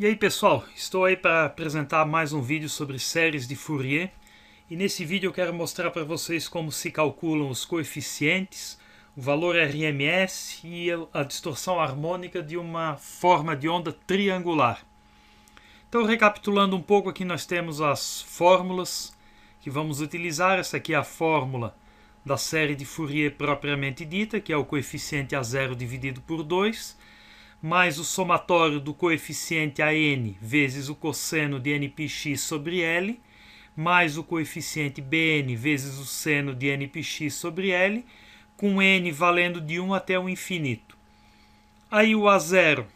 E aí pessoal, estou aí para apresentar mais um vídeo sobre séries de Fourier e nesse vídeo eu quero mostrar para vocês como se calculam os coeficientes, o valor RMS e a distorção harmônica de uma forma de onda triangular. Então, recapitulando um pouco, aqui nós temos as fórmulas que vamos utilizar. Essa aqui é a fórmula da série de Fourier propriamente dita, que é o coeficiente A0 dividido por 2, mais o somatório do coeficiente AN vezes o cosseno de nπx sobre L, mais o coeficiente Bn vezes o seno de nπx sobre L, com n valendo de 1 até o infinito. Aí o A0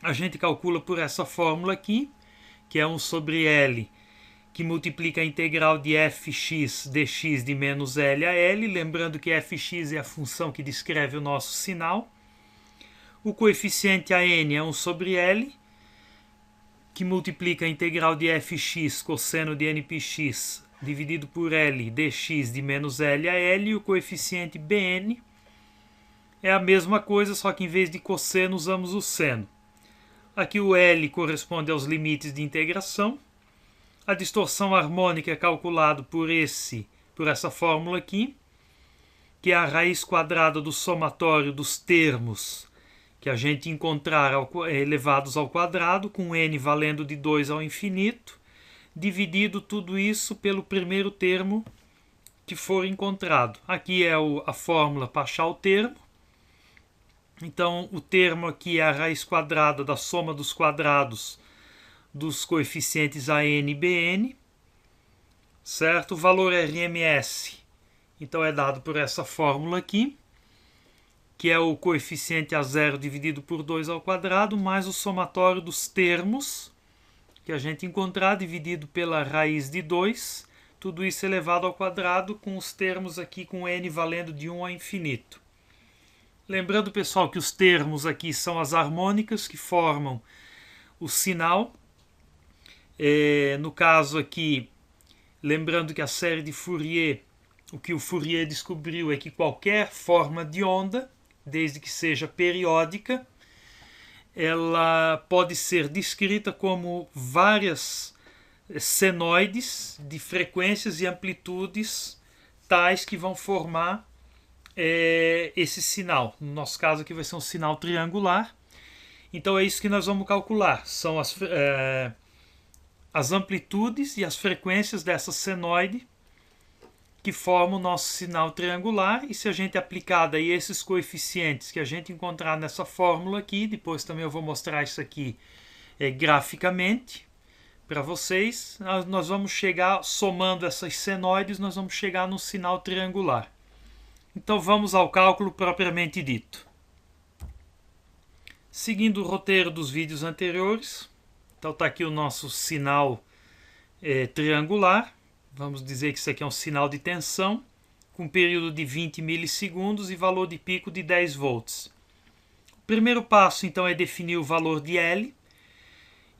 a gente calcula por essa fórmula aqui, que é 1 sobre L, que multiplica a integral de fx dx de menos L a L, lembrando que fx é a função que descreve o nosso sinal. O coeficiente AN é 1 sobre L, que multiplica a integral de fx cosseno de nπx dividido por L dx de menos L a L, e o coeficiente Bn é a mesma coisa, só que em vez de cosseno usamos o seno. Aqui o L corresponde aos limites de integração. A distorção harmônica é calculada por essa fórmula aqui, que é a raiz quadrada do somatório dos termos que a gente encontrar elevados ao quadrado, com n valendo de 2 ao infinito, dividido tudo isso pelo primeiro termo que for encontrado. Aqui é a fórmula para achar o termo. Então, o termo aqui é a raiz quadrada da soma dos quadrados dos coeficientes AN e Bn, certo? O valor RMS, então, é dado por essa fórmula aqui, que é o coeficiente A0 dividido por 2 ao quadrado, mais o somatório dos termos que a gente encontrar, dividido pela raiz de 2, tudo isso elevado ao quadrado, com os termos aqui com n valendo de 1 ao infinito. Lembrando, pessoal, que os termos aqui são as harmônicas que formam o sinal. No caso aqui, lembrando que a série de Fourier, o que o Fourier descobriu é que qualquer forma de onda, desde que seja periódica, ela pode ser descrita como várias senoides de frequências e amplitudes tais que vão formar esse sinal. No nosso caso aqui vai ser um sinal triangular. Então é isso que nós vamos calcular. São as amplitudes e as frequências dessa senoide que formam o nosso sinal triangular. E se a gente aplicar daí esses coeficientes que a gente encontrar nessa fórmula aqui, depois também eu vou mostrar isso aqui graficamente para vocês, nós vamos chegar, somando essas senoides, nós vamos chegar no sinal triangular. Então vamos ao cálculo propriamente dito. Seguindo o roteiro dos vídeos anteriores, então está aqui o nosso sinal triangular. Vamos dizer que isso aqui é um sinal de tensão, com período de 20 milissegundos e valor de pico de 10 volts. O primeiro passo, então, é definir o valor de L.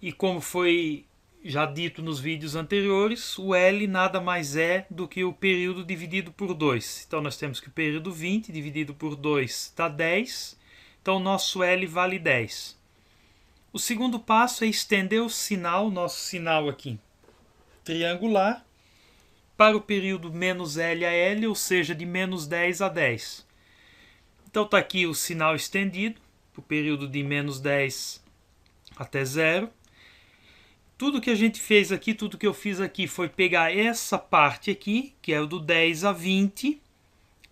E como foi já dito nos vídeos anteriores, o L nada mais é do que o período dividido por 2. Então nós temos que o período 20 dividido por 2 dá 10. Então o nosso L vale 10. O segundo passo é estender o sinal, nosso sinal aqui, triangular, para o período menos L a L, ou seja, de menos 10 a 10. Então está aqui o sinal estendido, o período de menos 10 até 0. Tudo que a gente fez aqui, tudo que eu fiz aqui foi pegar essa parte aqui, que é o do 10 a 20,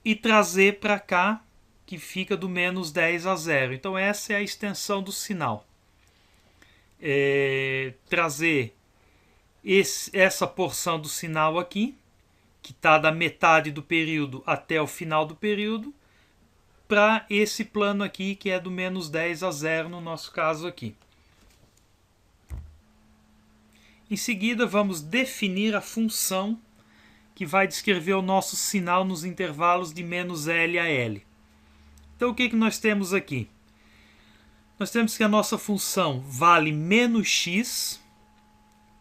e trazer para cá, que fica do menos 10 a 0. Então essa é a extensão do sinal. Trazer essa porção do sinal aqui, que está da metade do período até o final do período, para esse plano aqui, que é do menos 10 a 0 no nosso caso aqui. Em seguida, vamos definir a função que vai descrever o nosso sinal nos intervalos de menos L a L. Então, o que nós temos aqui? Nós temos que a nossa função vale menos x,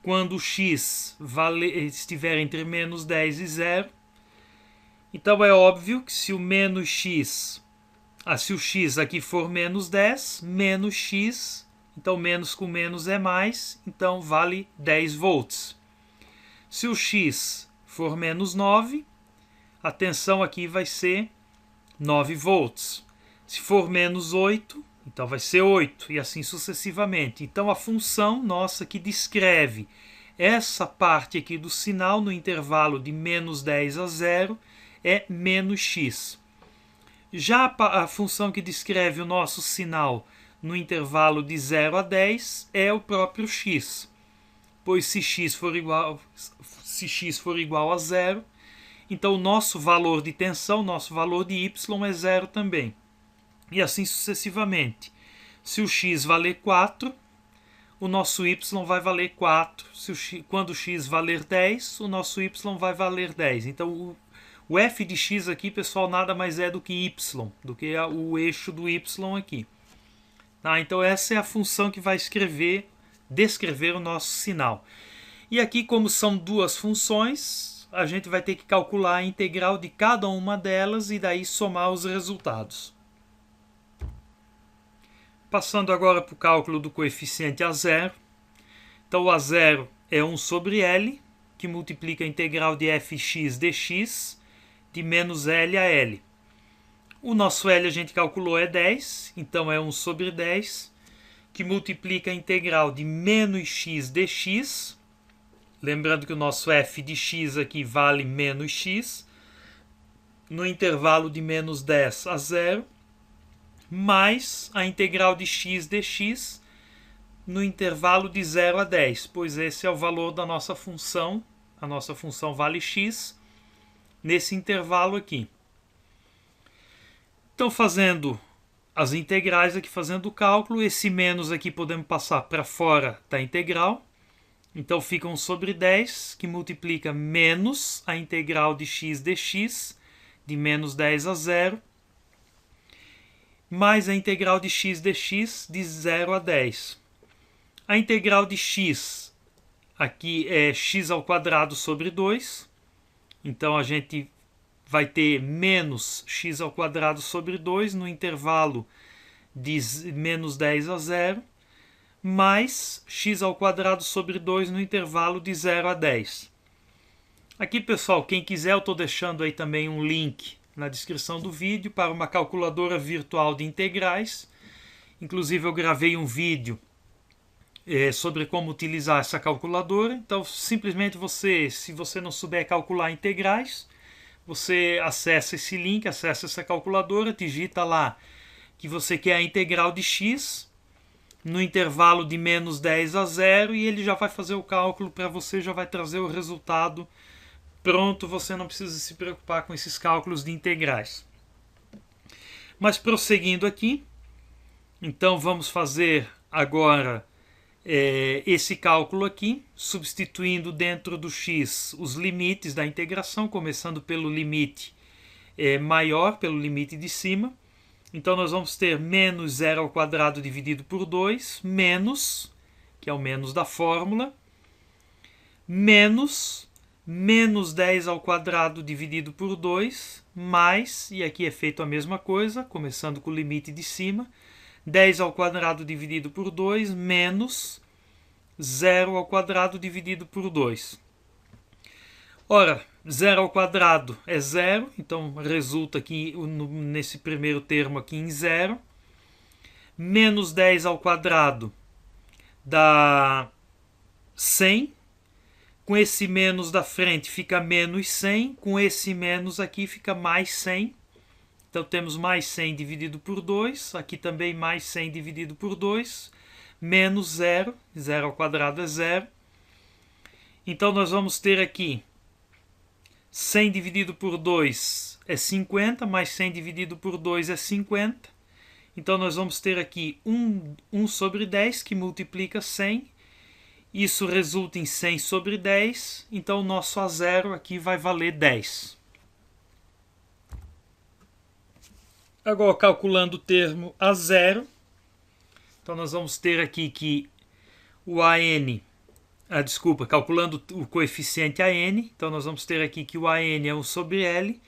quando o x estiver entre menos 10 e 0. Então, é óbvio que se o menos x, se o x aqui for menos 10, menos x então menos com menos é mais, então vale 10 volts. Se o X for menos 9, a tensão aqui vai ser 9 volts. Se for menos 8, então vai ser 8, e assim sucessivamente. Então a função nossa que descreve essa parte aqui do sinal no intervalo de menos 10 a 0 é menos x. Já a função que descreve o nosso sinal no intervalo de 0 a 10 é o próprio x, pois se x for igual a 0, então o nosso valor de tensão, nosso valor de y é 0 também. E assim sucessivamente. Se o x valer 4, o nosso y vai valer 4. Quando o x valer 10, o nosso y vai valer 10. Então o f de x aqui, pessoal, nada mais é do que y, do que o eixo do y aqui. Tá? Então essa é a função que vai descrever o nosso sinal. E aqui, como são duas funções, a gente vai ter que calcular a integral de cada uma delas e daí somar os resultados. Passando agora para o cálculo do coeficiente A0. Então o A0 é 1 sobre L, que multiplica a integral de fx dx de menos L a L. O nosso L a gente calculou é 10, então é 1 sobre 10, que multiplica a integral de menos x dx. Lembrando que o nosso f de x aqui vale menos x, no intervalo de menos 10 a 0, mais a integral de x dx no intervalo de 0 a 10, pois esse é o valor da nossa função. A nossa função vale x nesse intervalo aqui. Então, fazendo as integrais aqui, fazendo o cálculo, esse menos aqui podemos passar para fora da integral. Então fica 1 sobre 10, que multiplica menos a integral de x dx, de menos 10 a 0, mais a integral de x dx de 0 a 10. A integral de x aqui é x ao quadrado sobre 2. Então a gente vai ter menos x ao quadrado sobre 2 no intervalo de menos 10 a 0, mais x ao quadrado sobre 2 no intervalo de 0 a 10. Aqui, pessoal, quem quiser, eu estou deixando aí também um link na descrição do vídeo para uma calculadora virtual de integrais. Inclusive eu gravei um vídeo sobre como utilizar essa calculadora. Então simplesmente se você não souber calcular integrais, você acessa esse link, acessa essa calculadora, digita lá que você quer a integral de x no intervalo de menos 10 a 0 e ele já vai fazer o cálculo para você, já vai trazer o resultado pronto, você não precisa se preocupar com esses cálculos de integrais. Mas prosseguindo aqui, então vamos fazer agora esse cálculo aqui, substituindo dentro do x os limites da integração, começando pelo limite maior, pelo limite de cima. Então nós vamos ter menos 0 ao quadrado dividido por 2, menos, que é o menos da fórmula, menos 10 ao quadrado dividido por 2, mais, e aqui é feito a mesma coisa, começando com o limite de cima, 10 ao quadrado dividido por 2, menos 0 ao quadrado dividido por 2. Ora, 0 ao quadrado é 0, então resulta aqui nesse primeiro termo aqui em 0. Menos 10 ao quadrado dá 100. Com esse menos da frente fica menos 100. Com esse menos aqui fica mais 100. Então temos mais 100 dividido por 2. Aqui também mais 100 dividido por 2. Menos 0. 0 ao quadrado é 0. Então nós vamos ter aqui 100 dividido por 2 é 50, mais 100 dividido por 2 é 50. Então nós vamos ter aqui 1 sobre 10, que multiplica 100. Isso resulta em 100 sobre 10. Então o nosso A0 aqui vai valer 10. Agora, calculando o termo A0. Então nós vamos ter aqui que o AN... calculando o coeficiente AN, então nós vamos ter aqui que o AN é 1 sobre L,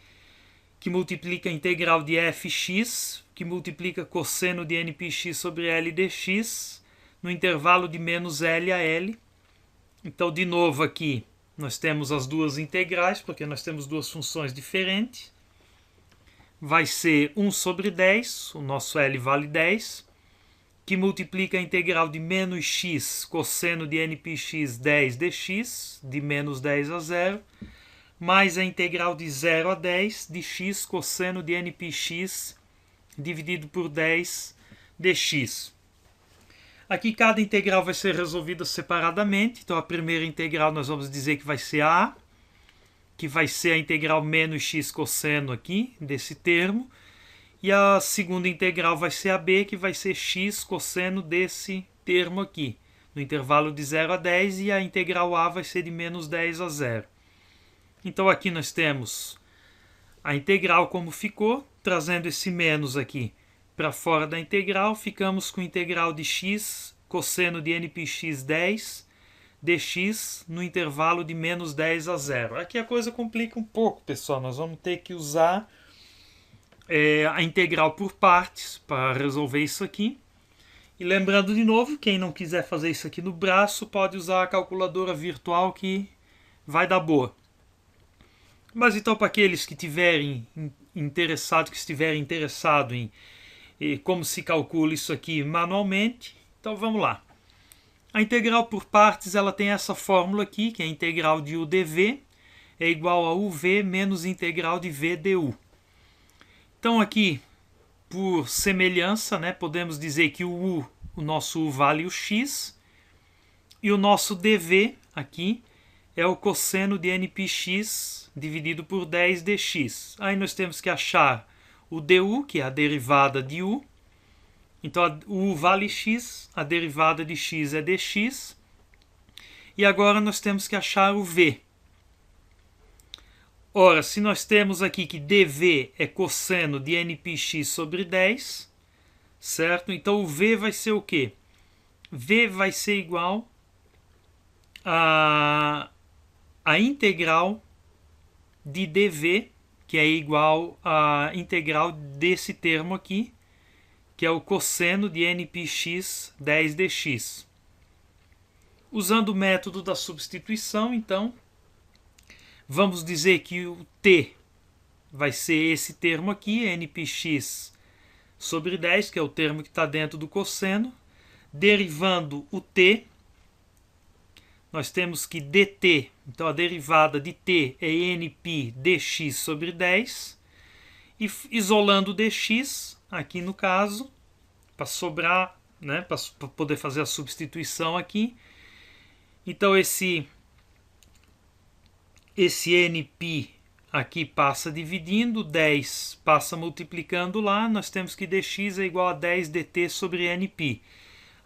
que multiplica a integral de fx, que multiplica cosseno de nπx sobre L dx, no intervalo de menos L a L. Então, de novo aqui, nós temos as duas integrais, porque nós temos duas funções diferentes. Vai ser 1 sobre 10, o nosso L vale 10, que multiplica a integral de menos x cosseno de nπx 10 dx, de menos 10 a 0, mais a integral de 0 a 10 de x cosseno de nπx dividido por 10 dx. Aqui cada integral vai ser resolvida separadamente. Então a primeira integral nós vamos dizer que vai ser a, que vai ser a integral menos x cosseno aqui, desse termo. E a segunda integral vai ser a b, que vai ser x cosseno desse termo aqui, no intervalo de 0 a 10, e a integral a vai ser de menos 10 a 0. Então aqui nós temos a integral como ficou, trazendo esse menos aqui para fora da integral, ficamos com a integral de x cosseno de nπx 10 dx no intervalo de menos 10 a 0. Aqui a coisa complica um pouco, pessoal. Nós vamos ter que usar a integral por partes para resolver isso aqui. E lembrando de novo, quem não quiser fazer isso aqui no braço, pode usar a calculadora virtual que vai dar boa. Mas então, para aqueles que estiverem interessados em como se calcula isso aqui manualmente, então vamos lá. A integral por partes, ela tem essa fórmula aqui, que é a integral de u dv é igual a uv menos integral de v du. Então aqui, por semelhança, né, podemos dizer que o nosso u vale o x, e o nosso dv aqui é o cosseno de nπx dividido por 10 dx. Aí nós temos que achar o du, que é a derivada de u. Então o u vale x, a derivada de x é dx. E agora nós temos que achar o v. Ora, se nós temos aqui que dv é cosseno de nπx sobre 10, certo? Então o v vai ser o quê? V vai ser igual a integral de dv, que é igual à integral desse termo aqui, que é o cosseno de nπx 10 dx. Usando o método da substituição, então, vamos dizer que o t vai ser esse termo aqui, nπx sobre 10, que é o termo que está dentro do cosseno. Derivando o t, nós temos que dt, então a derivada de t é nπ dx sobre 10. E isolando o dx, aqui no caso, para sobrar, né, para poder fazer a substituição aqui. Então esse nπ aqui passa dividindo, 10 passa multiplicando lá, nós temos que dx é igual a 10 dt sobre nπ.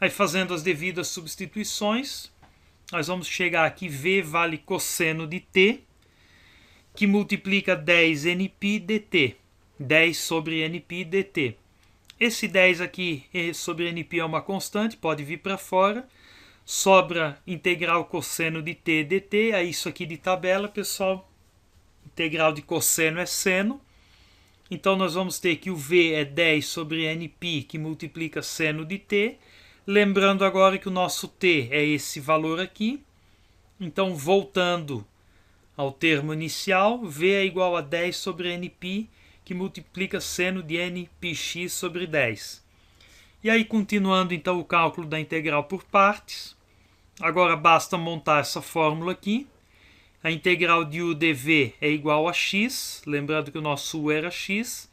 Aí fazendo as devidas substituições, nós vamos chegar aqui, v vale cosseno de t, que multiplica 10 nπ dt. 10 sobre nπ dt. Esse 10 aqui sobre nπ é uma constante, pode vir para fora. Sobra integral cosseno de t dt, é isso aqui de tabela, pessoal. Integral de cosseno é seno. Então nós vamos ter que o v é 10 sobre nπ, que multiplica seno de t. Lembrando agora que o nosso t é esse valor aqui. Então, voltando ao termo inicial, v é igual a 10 sobre nπ, que multiplica seno de nπx sobre 10. E aí, continuando então o cálculo da integral por partes, agora basta montar essa fórmula aqui. A integral de u dv é igual a x, lembrando que o nosso u era x,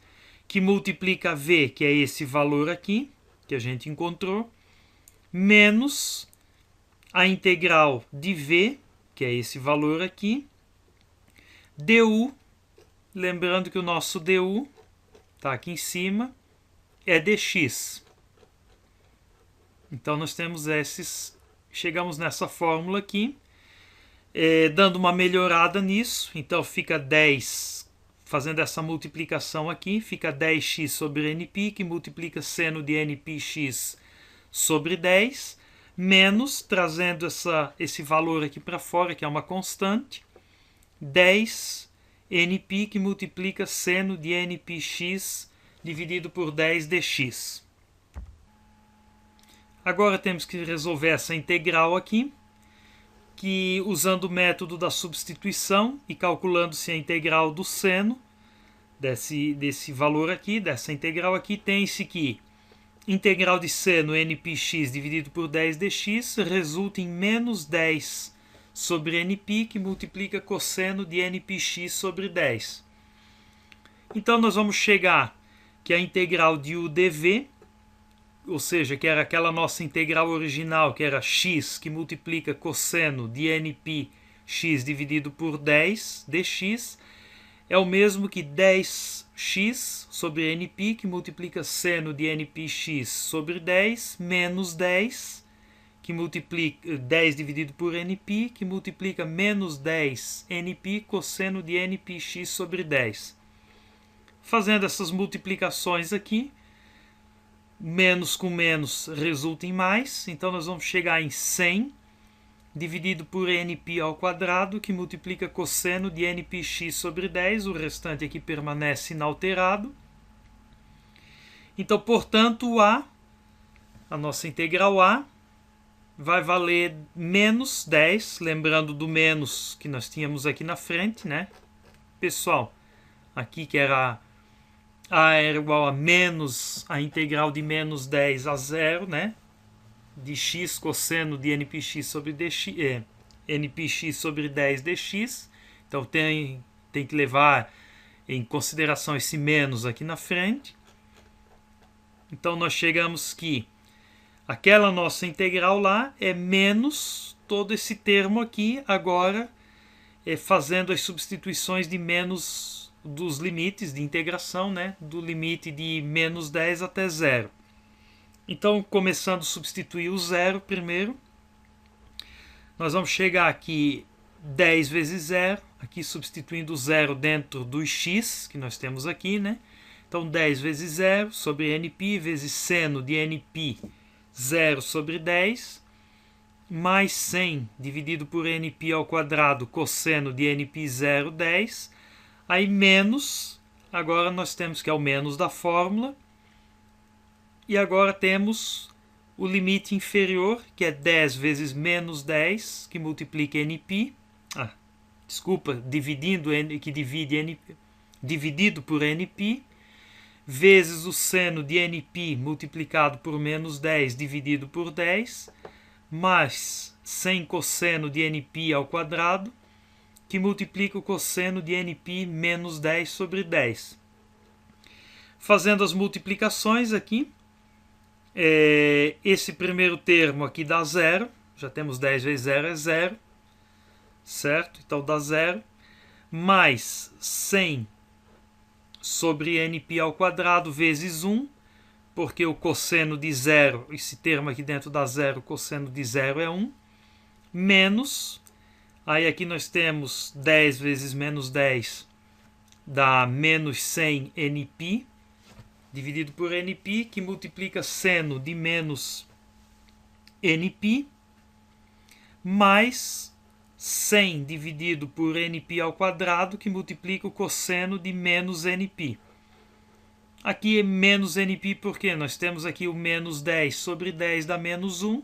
que multiplica v, que é esse valor aqui, que a gente encontrou, menos a integral de v, que é esse valor aqui, du, lembrando que o nosso du está aqui em cima, é dx. Então nós temos chegamos nessa fórmula aqui, dando uma melhorada nisso, então fica 10, fazendo essa multiplicação aqui, fica 10x sobre nπ, que multiplica seno de nπx sobre 10, menos, trazendo esse valor aqui para fora, que é uma constante, 10 nπ, que multiplica seno de nπx dividido por 10 dx. Agora temos que resolver essa integral aqui, que usando o método da substituição e calculando-se a integral do seno desse valor aqui, dessa integral aqui, tem-se que integral de seno nπx dividido por 10dx resulta em menos 10 sobre nπ, que multiplica cosseno de nπx sobre 10. Então nós vamos chegar que a integral de u dv, ou seja, que era aquela nossa integral original, que era x, que multiplica cosseno de nπx dividido por 10 dx, é o mesmo que 10x sobre nπ, que multiplica seno de nπx sobre 10, menos 10, que multiplica 10 dividido por nπ, que multiplica menos 10 nπ cosseno de nπx sobre 10. Fazendo essas multiplicações aqui, menos com menos resulta em mais, então nós vamos chegar em 100 dividido por nπ ao quadrado, que multiplica cosseno de nπx sobre 10, o restante aqui permanece inalterado. Então, portanto, a nossa integral A, vai valer menos 10, lembrando do menos que nós tínhamos aqui na frente, né? Pessoal, aqui que era A era igual a menos a integral de menos 10 a 0, né? De x cosseno de nπx sobre dx, nπx sobre 10 dx. Então tem que levar em consideração esse menos aqui na frente. Então nós chegamos que aquela nossa integral lá é menos todo esse termo aqui, agora fazendo as substituições de menos dos limites de integração, né? Do limite de menos 10 até 0. Então, começando a substituir o zero primeiro, nós vamos chegar aqui 10 vezes 0, aqui substituindo o zero dentro do x que nós temos aqui, né? Então, 10 vezes 0 sobre nπ vezes seno de nπ 0 sobre 10, mais 100 dividido por nπ ao quadrado cosseno de nπ 0, 10, aí menos, agora nós temos que é o menos da fórmula, e agora temos o limite inferior, que é 10 vezes menos 10, que multiplica nπ, dividido por nπ, vezes o seno de nπ multiplicado por menos 10 dividido por 10, mais 100 cosseno de nπ ao quadrado, que multiplica o cosseno de nπ menos 10 sobre 10. Fazendo as multiplicações aqui, esse primeiro termo aqui dá 0, já temos 10 vezes 0 é 0, certo? Então dá 0, mais 100 sobre nπ ao quadrado vezes 1, porque o cosseno de 0, esse termo aqui dentro dá 0, o cosseno de 0 é 1, menos, aí aqui nós temos 10 vezes menos 10, dá menos 100 nπ, dividido por nπ, que multiplica seno de menos nπ, mais 100 dividido por nπ ao quadrado, que multiplica o cosseno de menos nπ. Aqui é menos nπ porque nós temos aqui o menos 10 sobre 10 dá menos 1,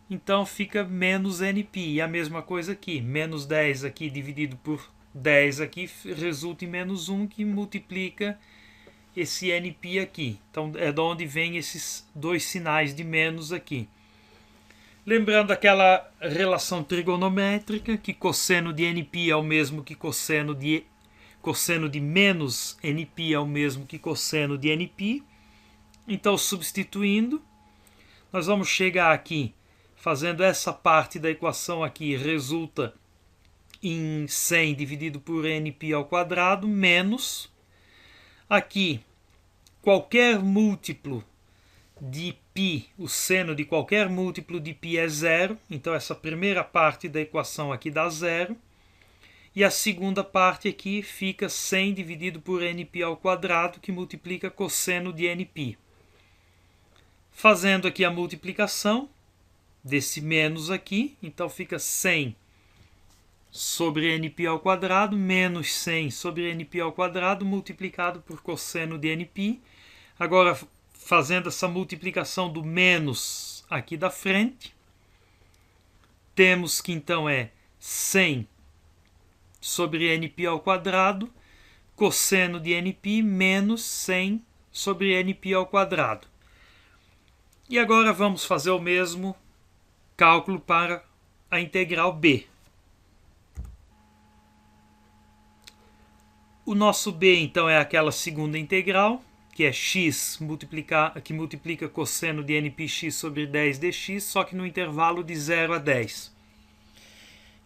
então fica menos nπ. E a mesma coisa aqui, menos 10 aqui dividido por 10 aqui resulta em menos 1, que multiplica esse nπ aqui. Então é de onde vem esses dois sinais de menos aqui. Lembrando aquela relação trigonométrica, que cosseno de nπ é o mesmo que cosseno de menos nπ é o mesmo que cosseno de nπ. Então, substituindo, nós vamos chegar aqui, fazendo essa parte da equação aqui, resulta em 100 dividido por nπ ao quadrado, menos, aqui, qualquer múltiplo de π, o seno de qualquer múltiplo de π é 0, então essa primeira parte da equação aqui dá 0, e a segunda parte aqui fica 100 dividido por nπ ao quadrado, que multiplica cosseno de nπ. Fazendo aqui a multiplicação desse menos aqui, então fica 100 sobre nπ ao quadrado, menos 100 sobre nπ ao quadrado, multiplicado por cosseno de nπ. Agora, fazendo essa multiplicação do menos aqui da frente. Temos que então é 100 sobre nπ ao quadrado, cosseno de nπ menos 100 sobre nπ ao quadrado. E agora vamos fazer o mesmo cálculo para a integral b. O nosso b então é aquela segunda integral, que é x que multiplica cosseno de nπx sobre 10 dx, só que no intervalo de 0 a 10.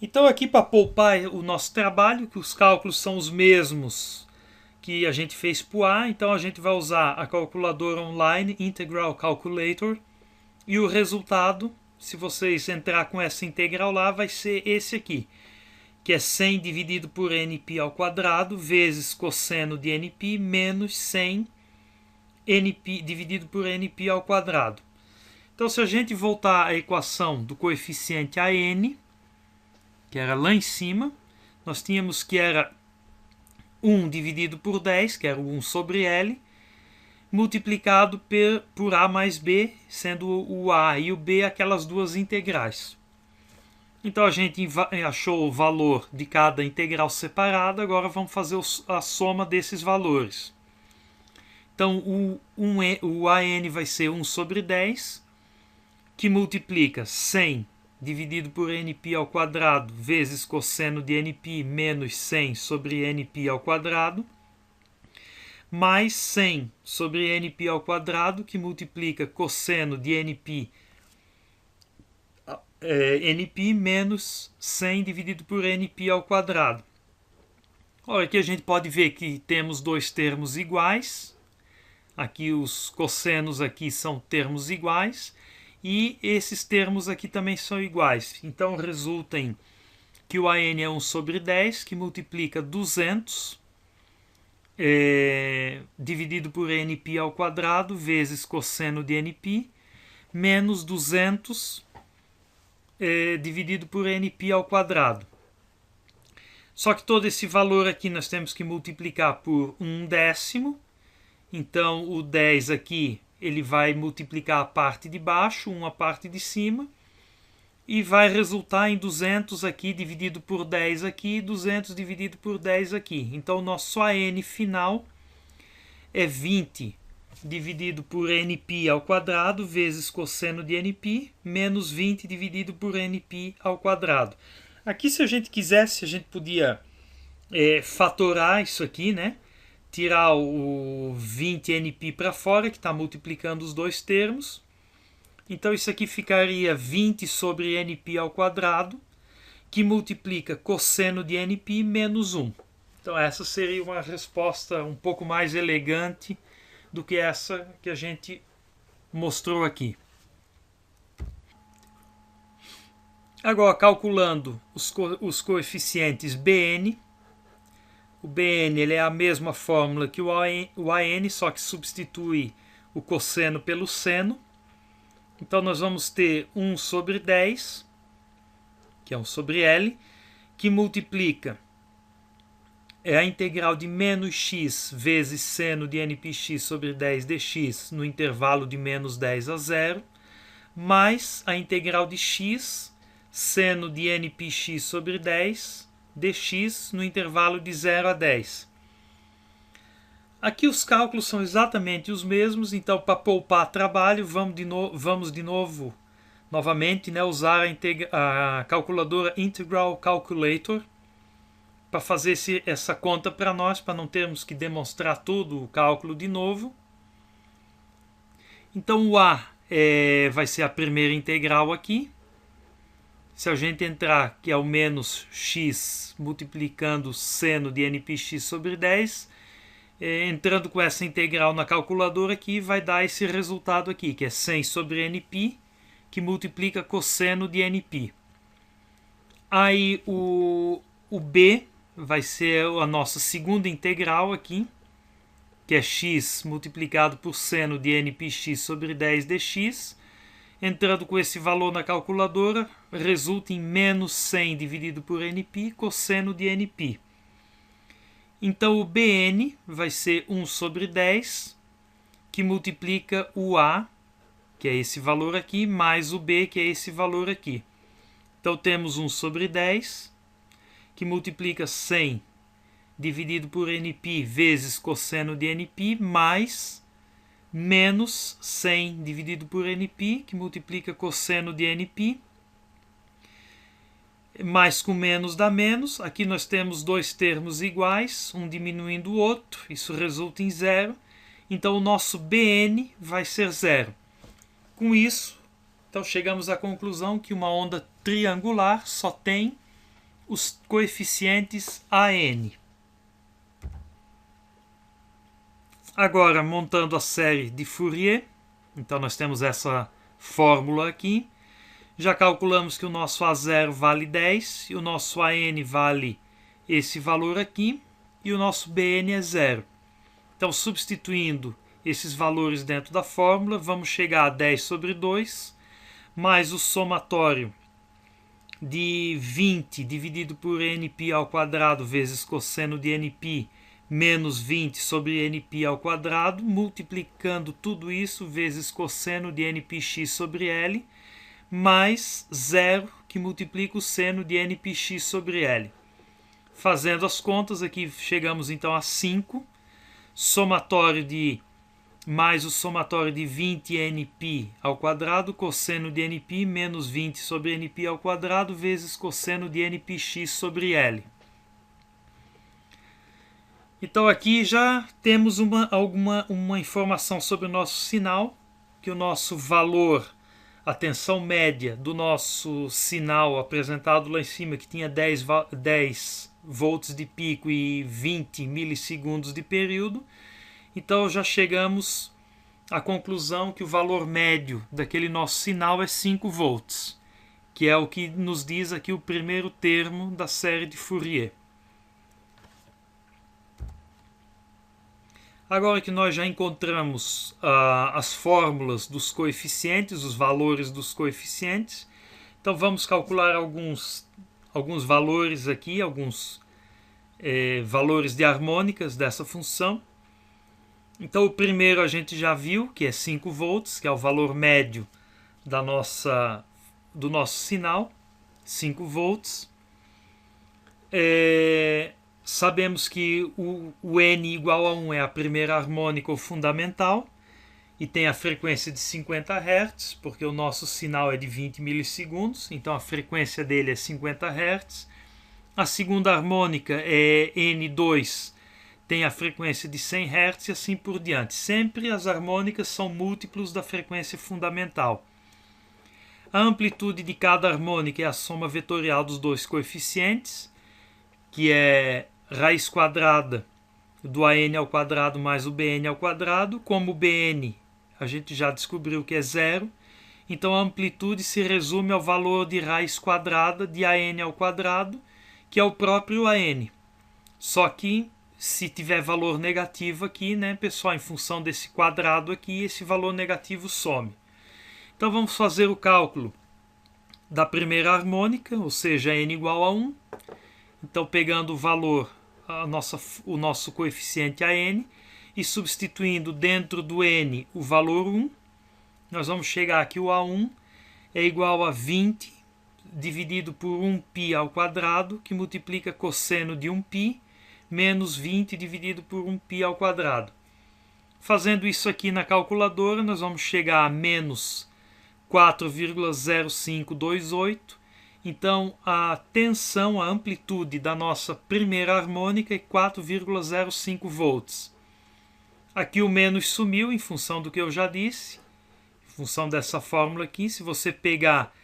Então aqui, para poupar o nosso trabalho, que os cálculos são os mesmos que a gente fez para o A, então a gente vai usar a calculadora online Integral Calculator, e o resultado, se vocês entrar com essa integral lá, vai ser esse aqui, que é 100 dividido por nπ ao quadrado vezes cosseno de nπ menos 100 nπ dividido por nπ ao quadrado. Então, se a gente voltar à equação do coeficiente a n, que era lá em cima, nós tínhamos que era 1 dividido por 10, que era o 1 sobre L, multiplicado por A mais B, sendo o A e o B aquelas duas integrais. Então a gente achou o valor de cada integral separada, agora vamos fazer a soma desses valores. Então o AN vai ser 1 sobre 10, que multiplica 100 dividido por nπ ao quadrado vezes cosseno de nπ menos 100 sobre nπ ao quadrado, mais 100 sobre nπ ao quadrado, que multiplica cosseno de nπ menos 100 dividido por nπ ao quadrado. Olha, aqui a gente pode ver que temos dois termos iguais. Aqui os cossenos aqui são termos iguais. E esses termos aqui também são iguais. Então resulta em que o AN é 1 sobre 10, que multiplica 200 dividido por nπ ao quadrado vezes cosseno de nπ menos 200 dividido por nπ ao quadrado. Só que todo esse valor aqui nós temos que multiplicar por 1/10. Então o 10 aqui ele vai multiplicar a parte de baixo, a parte de cima, e vai resultar em 200 aqui dividido por 10 aqui, 200 dividido por 10 aqui. Então o nosso AN final é 20 dividido por nπ ao quadrado vezes cosseno de nπ menos 20 dividido por nπ ao quadrado. Aqui, se a gente quisesse, a gente podia fatorar isso aqui, né? Tirar o 20 nπ para fora, que está multiplicando os dois termos. Então isso aqui ficaria 20 sobre nπ ao quadrado, que multiplica cosseno de nπ menos 1. Então essa seria uma resposta um pouco mais elegante do que essa que a gente mostrou aqui. Agora, calculando os coeficientes Bn. O Bn ele é a mesma fórmula que o AN, só que substitui o cosseno pelo seno. Então nós vamos ter 1 sobre 10, que é 1 sobre L, que multiplica a integral de menos x vezes seno de nπx sobre 10 dx no intervalo de menos 10 a 0, mais a integral de x seno de nπx sobre 10 dx no intervalo de 0 a 10. Aqui os cálculos são exatamente os mesmos, então para poupar trabalho vamos novamente, usar a calculadora Integral Calculator para fazer essa conta para nós, para não termos que demonstrar todo o cálculo de novo. Então o A vai ser a primeira integral aqui. Se a gente entrar, que é o menos x multiplicando seno de nπx sobre 10, entrando com essa integral na calculadora aqui, vai dar esse resultado aqui, que é 100 sobre nπ, que multiplica cosseno de nπ. Aí o b vai ser a nossa segunda integral aqui, que é x multiplicado por seno de nπx sobre 10 dx. Entrando com esse valor na calculadora, resulta em menos 100 dividido por nπ, cosseno de nπ. Então o Bn vai ser 1 sobre 10, que multiplica o A que é esse valor aqui, mais o b, que é esse valor aqui. Então temos 1 sobre 10, que multiplica 100 dividido por nπ vezes cosseno de nπ, mais menos 100 dividido por nπ, que multiplica cosseno de nπ, mais com menos dá menos. Aqui nós temos dois termos iguais, um diminuindo o outro, isso resulta em zero. Então o nosso Bn vai ser zero. Com isso, então chegamos à conclusão que uma onda triangular só tem os coeficientes AN. Agora, montando a série de Fourier, então nós temos essa fórmula aqui. Já calculamos que o nosso A0 vale 10 e o nosso AN vale esse valor aqui e o nosso BN é 0. Então, substituindo esses valores dentro da fórmula, vamos chegar a 10 sobre 2, mais o somatório de 20 dividido por nπ ao quadrado vezes cosseno de nπ menos 20 sobre nπ ao quadrado, multiplicando tudo isso vezes cosseno de npx sobre L, mais 0, que multiplica o seno de npx sobre L. Fazendo as contas, aqui chegamos então a 5, somatório de mais o somatório de 20 nπ ao quadrado, cosseno de nπ menos 20 sobre nπ ao quadrado, vezes cosseno de npx sobre L. Então aqui já temos uma informação sobre o nosso sinal, que o nosso valor, a tensão média do nosso sinal apresentado lá em cima, que tinha 10 volts de pico e 20 milissegundos de período. Então já chegamos à conclusão que o valor médio daquele nosso sinal é 5 volts, que é o que nos diz aqui o primeiro termo da série de Fourier. Agora que nós já encontramos as fórmulas dos coeficientes, os valores dos coeficientes, então vamos calcular alguns valores aqui, alguns valores de harmônicas dessa função. Então o primeiro a gente já viu, que é 5 volts, que é o valor médio do nosso sinal, 5 volts. Sabemos que o N igual a 1 é a primeira harmônica ou fundamental e tem a frequência de 50 Hz, porque o nosso sinal é de 20 milissegundos, então a frequência dele é 50 Hz. A segunda harmônica é N2, tem a frequência de 100 Hz e assim por diante. Sempre as harmônicas são múltiplos da frequência fundamental. A amplitude de cada harmônica é a soma vetorial dos dois coeficientes, que é raiz quadrada do AN ao quadrado mais o BN ao quadrado. Como o BN a gente já descobriu que é zero, então a amplitude se resume ao valor de raiz quadrada de AN ao quadrado, que é o próprio AN. Só que se tiver valor negativo aqui, né, pessoal, em função desse quadrado aqui, esse valor negativo some. Então vamos fazer o cálculo da primeira harmônica, ou seja, N igual a 1. Então, pegando o valor, o nosso coeficiente AN, e substituindo dentro do N o valor 1, nós vamos chegar aqui, o A1 é igual a 20 dividido por 1π ao quadrado, que multiplica cosseno de 1π, menos 20 dividido por 1π ao quadrado. Fazendo isso aqui na calculadora, nós vamos chegar a menos 4,0528. Então, a tensão, a amplitude da nossa primeira harmônica é 4,05 volts. Aqui o menos sumiu em função do que eu já disse, em função dessa fórmula aqui. Se você pegar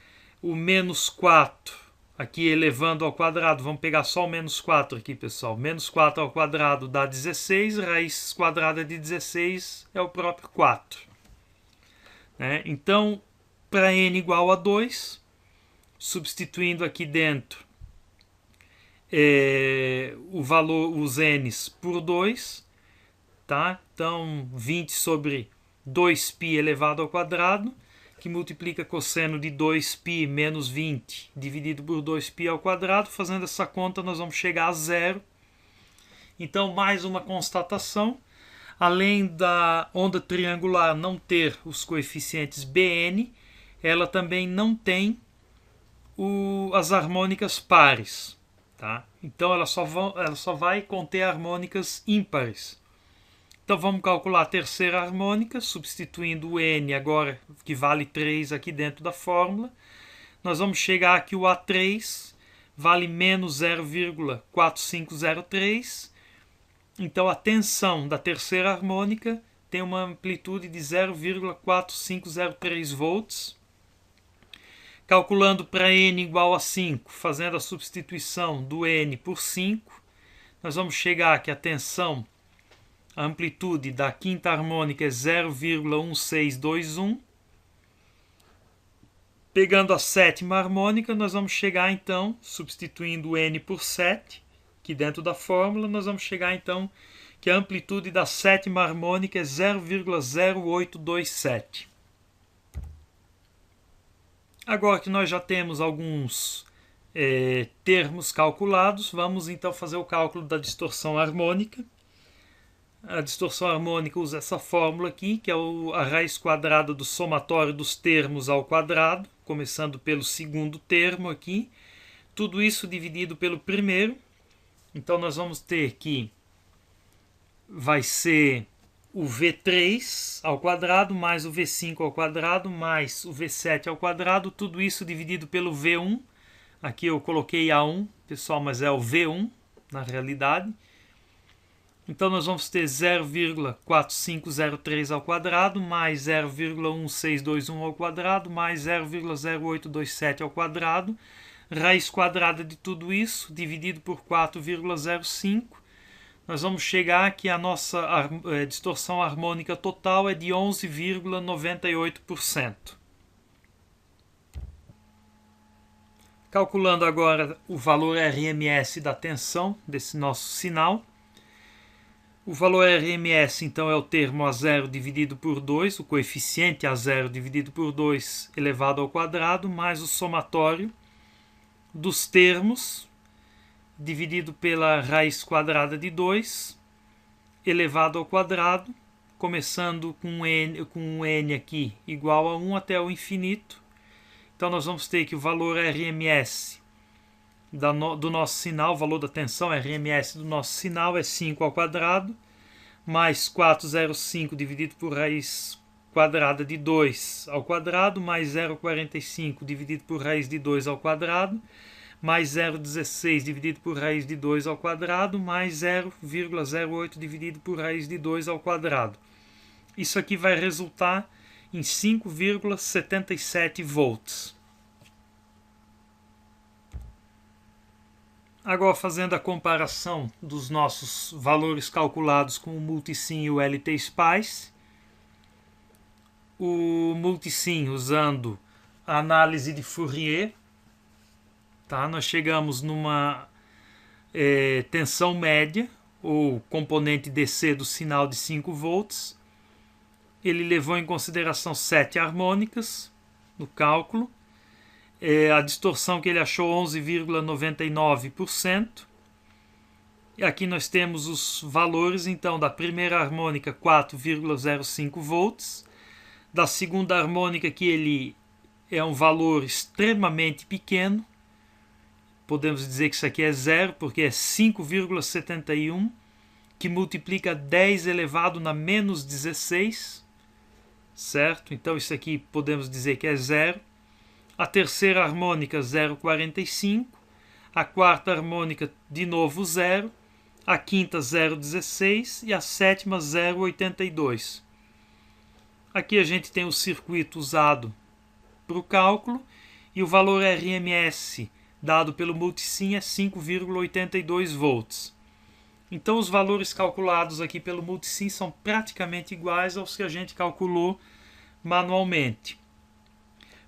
o menos 4 aqui elevando ao quadrado, vamos pegar só o menos 4 aqui, pessoal. Menos 4 ao quadrado dá 16, raiz quadrada de 16 é o próprio 4. Então, para n igual a 2... substituindo aqui dentro o valor, os n's por 2, tá? Então 20 sobre 2π elevado ao quadrado, que multiplica cosseno de 2π menos 20 dividido por 2π ao quadrado. Fazendo essa conta nós vamos chegar a zero. Então, mais uma constatação: além da onda triangular não ter os coeficientes Bn, ela também não tem as harmônicas pares. Tá? Então ela só vai conter harmônicas ímpares. Então vamos calcular a terceira harmônica, substituindo o N agora, que vale 3 aqui dentro da fórmula. Nós vamos chegar que o A3 vale menos 0,4503. Então a tensão da terceira harmônica tem uma amplitude de 0,4503 volts. Calculando para N igual a 5, fazendo a substituição do N por 5, nós vamos chegar que a tensão, a amplitude da quinta harmônica é 0,1621. Pegando a sétima harmônica, nós vamos chegar então, substituindo o N por 7, que dentro da fórmula, nós vamos chegar então que a amplitude da sétima harmônica é 0,0827. Agora que nós já temos alguns termos calculados, vamos então fazer o cálculo da distorção harmônica. A distorção harmônica usa essa fórmula aqui, que é a raiz quadrada do somatório dos termos ao quadrado, começando pelo segundo termo aqui. Tudo isso dividido pelo primeiro. Então nós vamos ter que vai ser o V3 ao quadrado mais o V5 ao quadrado mais o V7 ao quadrado, tudo isso dividido pelo V1. Aqui eu coloquei A1, pessoal, mas é o V1 na realidade. Então nós vamos ter 0,4503 ao quadrado mais 0,1621 ao quadrado mais 0,0827 ao quadrado. Raiz quadrada de tudo isso dividido por 4,05. Nós vamos chegar que a nossa distorção harmônica total é de 11,98%. Calculando agora o valor RMS da tensão desse nosso sinal. O valor RMS, então, é o termo A0 dividido por 2, o coeficiente A0 dividido por 2 elevado ao quadrado, mais o somatório dos termos dividido pela raiz quadrada de 2 elevado ao quadrado, começando com um n aqui igual a 1 até o infinito. Então nós vamos ter que o valor RMS do nosso sinal, o valor da tensão RMS do nosso sinal é 5 ao quadrado, mais 405 dividido por raiz quadrada de 2 ao quadrado, mais 0,45 dividido por raiz de 2 ao quadrado, mais 0,16 dividido por raiz de 2 ao quadrado, mais 0,08 dividido por raiz de 2 ao quadrado. Isso aqui vai resultar em 5,77 volts. Agora, fazendo a comparação dos nossos valores calculados com o Multisim e o LT-Spice. O Multisim usando a análise de Fourier. Tá? Nós chegamos numa tensão média, ou componente DC do sinal de 5 volts. Ele levou em consideração 7 harmônicas no cálculo. A distorção que ele achou 11,99%. E aqui nós temos os valores, então, da primeira harmônica 4,05 volts. Da segunda harmônica, que ele é um valor extremamente pequeno. Podemos dizer que isso aqui é zero, porque é 5,71, que multiplica 10 elevado na menos 16, certo? Então isso aqui podemos dizer que é zero. A terceira harmônica 0,45, a quarta harmônica de novo 0, a quinta 0,16 e a sétima 0,82. Aqui a gente tem o circuito usado para o cálculo e o valor RMS dado pelo Multisim é 5,82 volts. Então os valores calculados aqui pelo Multisim são praticamente iguais aos que a gente calculou manualmente.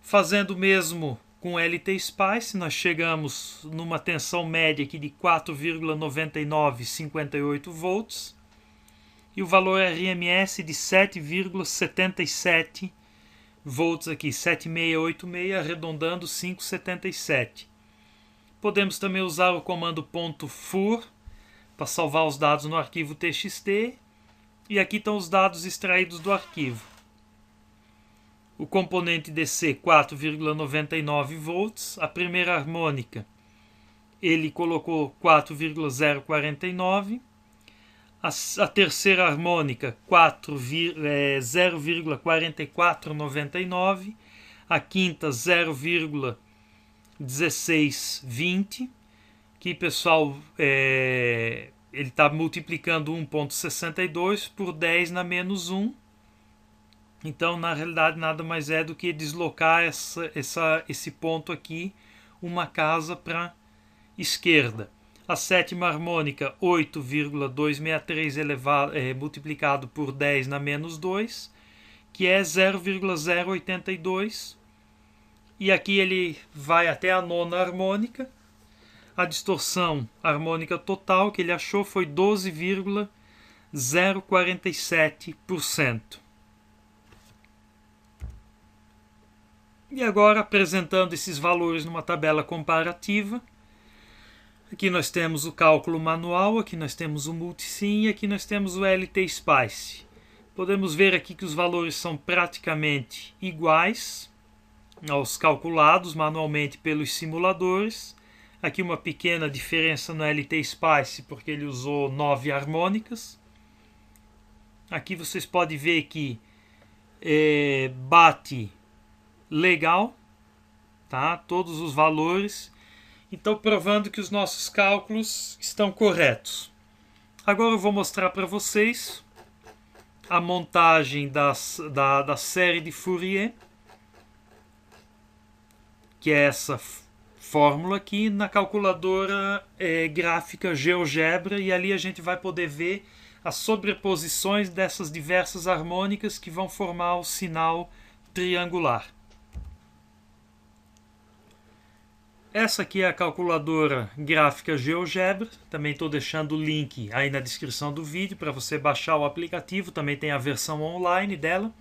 Fazendo o mesmo com o LT-Spice, nós chegamos numa tensão média aqui de 4,9958 volts e o valor RMS de 7,77 volts aqui, 7686, arredondando 5,77. Podemos também usar o comando .fur para salvar os dados no arquivo TXT E aqui estão os dados extraídos do arquivo. O componente DC 4,99 volts, a primeira harmônica ele colocou 4,049, a terceira harmônica 0,4499, a quinta 0,1620, que pessoal ele está multiplicando 1,62 por 10 na menos 1. Então, na realidade, nada mais é do que deslocar esse ponto aqui, uma casa para esquerda. A sétima harmônica, 8,263 multiplicado por 10 na menos 2, que é 0,082. E aqui ele vai até a nona harmônica. A distorção harmônica total que ele achou foi 12,047%. E agora, apresentando esses valores numa tabela comparativa, aqui nós temos o cálculo manual, aqui nós temos o multisim e aqui nós temos o LT-Spice. Podemos ver aqui que os valores são praticamente iguais aos calculados manualmente pelos simuladores. Aqui uma pequena diferença no LT-Spice, porque ele usou 9 harmônicas. Aqui vocês podem ver que bate legal, tá? Todos os valores. Então, provando que os nossos cálculos estão corretos. Agora eu vou mostrar para vocês a montagem da série de Fourier, que é essa fórmula aqui, na calculadora gráfica GeoGebra, e ali a gente vai poder ver as sobreposições dessas diversas harmônicas que vão formar o sinal triangular. Essa aqui é a calculadora gráfica GeoGebra, também estou deixando o link aí na descrição do vídeo para você baixar o aplicativo, também tem a versão online dela.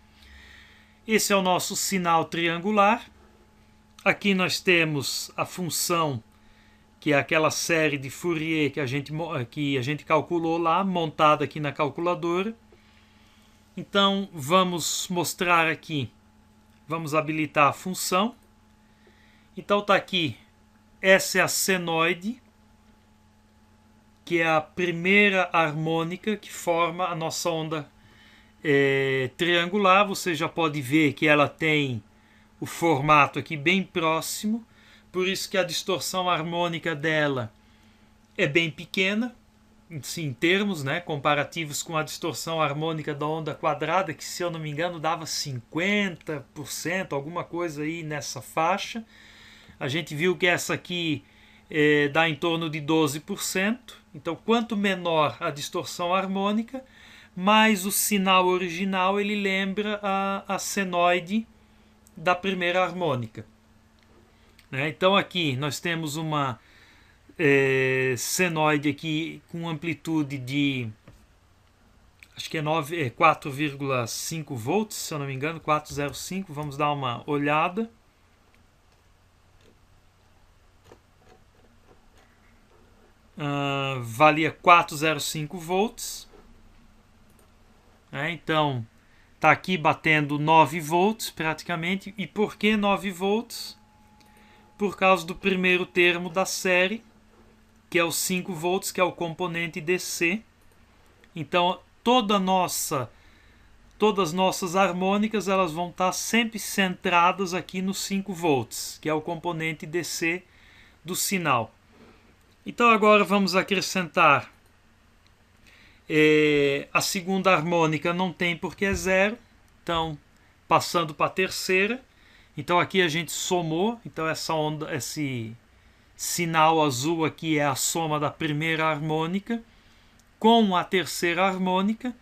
Esse é o nosso sinal triangular. Aqui nós temos a função, que é aquela série de Fourier que a gente calculou lá, montada aqui na calculadora. Então vamos mostrar aqui, vamos habilitar a função. Então está aqui. Essa é a senoide, que é a primeira harmônica que forma a nossa onda triangular. Você já pode ver que ela tem o formato aqui bem próximo, por isso que a distorção harmônica dela é bem pequena, em termos comparativos com a distorção harmônica da onda quadrada, que se eu não me engano dava 50%, alguma coisa aí nessa faixa. A gente viu que essa aqui dá em torno de 12%. Então, quanto menor a distorção harmônica, mais o sinal original ele lembra a senoide da primeira harmônica. Então, aqui nós temos uma senoide aqui com amplitude de, acho que é 4,5 volts, se eu não me engano, 405. Vamos dar uma olhada. Valia 405 volts. Então está aqui batendo 9 volts praticamente. E por que 9 volts? Por causa do primeiro termo da série, que é os 5 volts, que é o componente DC. Então todas as nossas harmônicas elas vão estar sempre centradas aqui nos 5 volts, que é o componente DC do sinal. Então agora vamos acrescentar a segunda harmônica, não tem porque é 0. Então, passando para a terceira. Então aqui a gente somou. Então essa onda, esse sinal azul aqui é a soma da primeira harmônica com a terceira harmônica.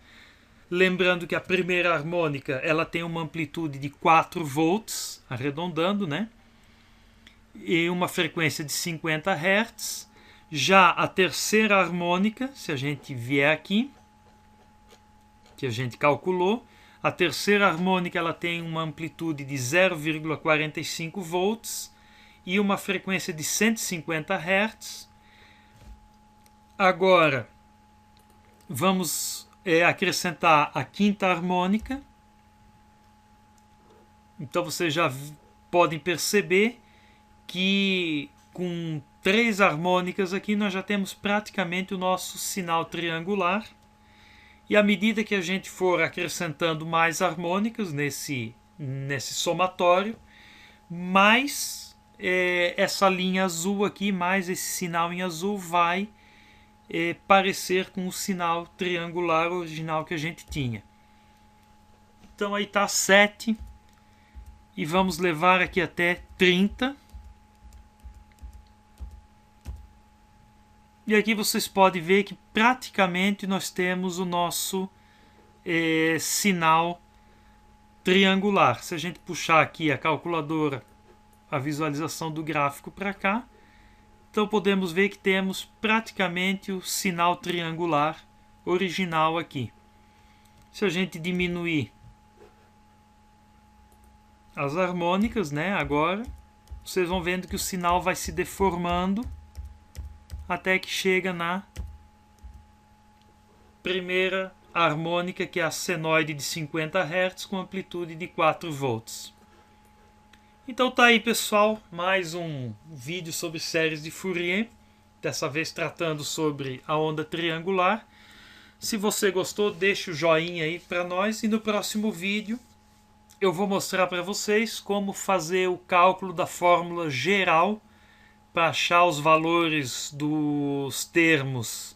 Lembrando que a primeira harmônica ela tem uma amplitude de 4 volts, arredondando, e uma frequência de 50 Hz. Já a terceira harmônica, se a gente vier aqui, que a gente calculou, a terceira harmônica ela tem uma amplitude de 0,45 volts e uma frequência de 150 Hz. Agora, vamos acrescentar a quinta harmônica. Então vocês já podem perceber que com 3 harmônicas aqui nós já temos praticamente o nosso sinal triangular. E à medida que a gente for acrescentando mais harmônicas nesse somatório, mais essa linha azul aqui, mais esse sinal em azul vai parecer com o sinal triangular original que a gente tinha. Então aí está 7 e vamos levar aqui até 30. E aqui vocês podem ver que praticamente nós temos o nosso sinal triangular. Se a gente puxar aqui a calculadora, a visualização do gráfico para cá, então podemos ver que temos praticamente o sinal triangular original aqui. Se a gente diminuir as harmônicas, né, agora, vocês vão vendo que o sinal vai se deformando até que chega na primeira harmônica, que é a senoide de 50 Hz com amplitude de 4 volts. Então tá aí, pessoal, mais um vídeo sobre séries de Fourier, dessa vez tratando sobre a onda triangular. Se você gostou, deixa o joinha aí para nós, e no próximo vídeo eu vou mostrar para vocês como fazer o cálculo da fórmula geral para achar os valores dos termos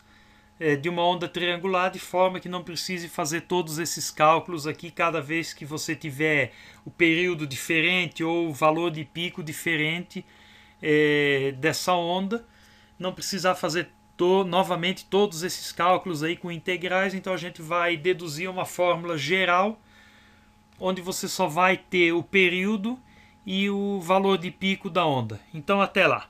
de uma onda triangular, de forma que não precise fazer todos esses cálculos aqui cada vez que você tiver o período diferente ou o valor de pico diferente dessa onda. Não precisar fazer novamente todos esses cálculos aí com integrais. Então a gente vai deduzir uma fórmula geral, onde você só vai ter o período e o valor de pico da onda. Então até lá!